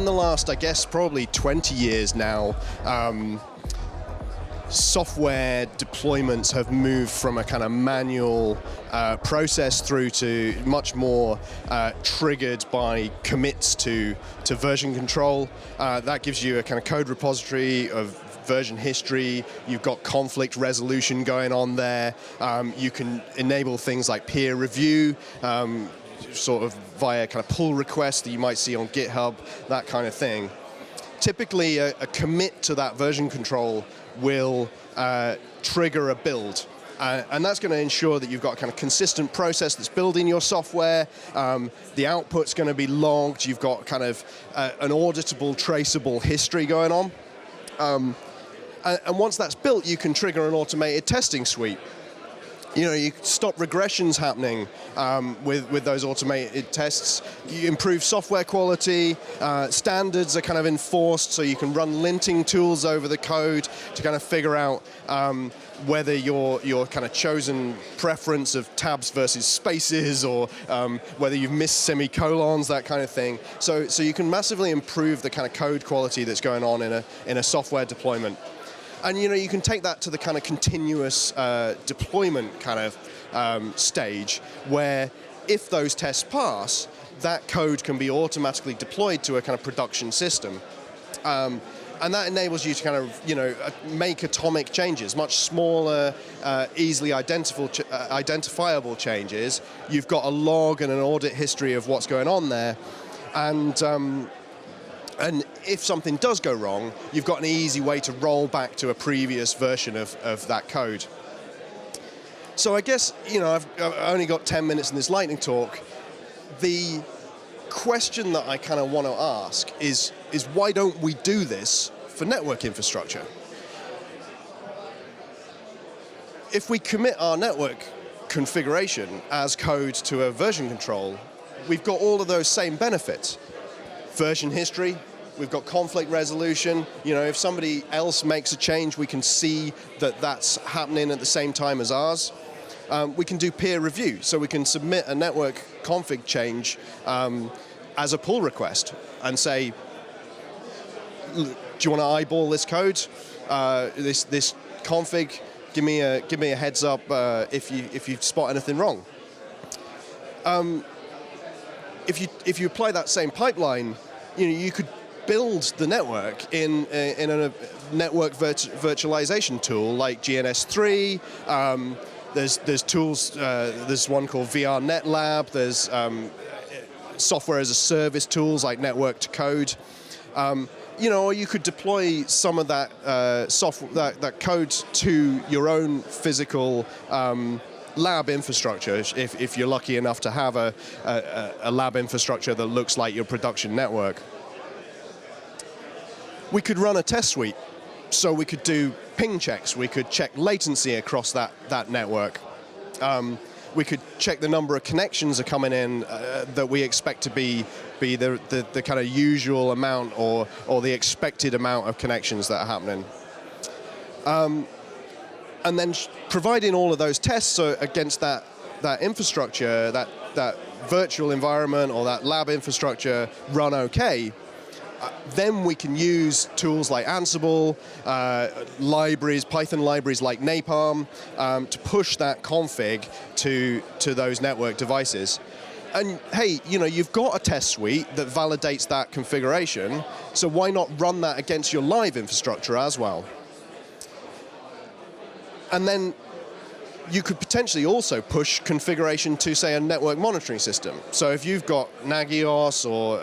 the last, I guess, probably 20 years now, software deployments have moved from a kind of manual process through to much more triggered by commits to version control. That gives you a kind of code repository of version history. You've got conflict resolution going on there. You can enable things like peer review, sort of via kind of pull requests that you might see on GitHub, that kind of thing. Typically, a commit to that version control will trigger a build. And that's going to ensure that you've got a kind of consistent process that's building your software. The output's going to be logged. You've got kind of an auditable, traceable history going on. And once that's built, you can trigger an automated testing suite. You stop regressions happening with those automated tests. You improve software quality. Standards are kind of enforced, so you can run linting tools over the code to kind of figure out whether your kind of chosen preference of tabs versus spaces, or whether you've missed semicolons, that kind of thing. So you can massively improve the kind of code quality that's going on in a software deployment. And you can take that to the kind of continuous deployment kind of stage, where if those tests pass, that code can be automatically deployed to a kind of production system. And that enables you to kind of make atomic changes, much smaller, easily identifiable changes. You've got a log and an audit history of what's going on there, and if something does go wrong, you've got an easy way to roll back to a previous version of that code. So I guess, I've only got 10 minutes in this lightning talk. The question that I kind of want to ask is why don't we do this for network infrastructure? If we commit our network configuration as code to a version control, we've got all of those same benefits. Version history, we've got conflict resolution. If somebody else makes a change, we can see that that's happening at the same time as ours. We can do peer review, so we can submit a network config change as a pull request and say, do you want to eyeball this code, this config? Give me a heads up if you spot anything wrong. If you apply that same pipeline, you could build the network in a network virtualization tool like GNS3. There's tools. There's one called VR NetLab. There's software as a service tools like Network to Code. Or you could deploy some of that software, that code to your own physical lab infrastructure, if you're lucky enough to have a lab infrastructure that looks like your production network. We could run a test suite, so we could do ping checks, we could check latency across that network. We could check the number of connections are coming in that we expect to be the kind of usual amount or the expected amount of connections that are happening. And then providing all of those tests against that infrastructure, that virtual environment or that lab infrastructure run okay, then we can use tools like Ansible, Python libraries like Napalm, to push that config to those network devices. And hey, you've got a test suite that validates that configuration, so why not run that against your live infrastructure as well? And then you could potentially also push configuration to, say, a network monitoring system. So if you've got Nagios or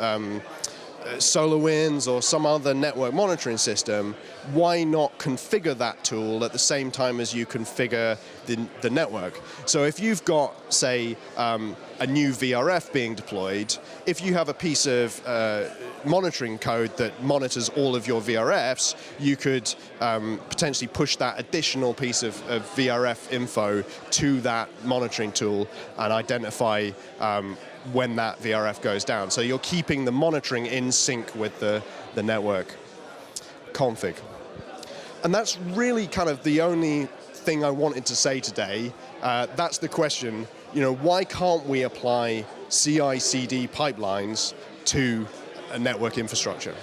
SolarWinds or some other network monitoring system, why not configure that tool at the same time as you configure the network? So if you've got, say, a new VRF being deployed, if you have a piece of monitoring code that monitors all of your VRFs, you could potentially push that additional piece of VRF info to that monitoring tool and identify when that VRF goes down. So you're keeping the monitoring in sync with the network config. And that's really kind of the only thing I wanted to say today. That's the question, why can't we apply CI/CD pipelines to network infrastructure.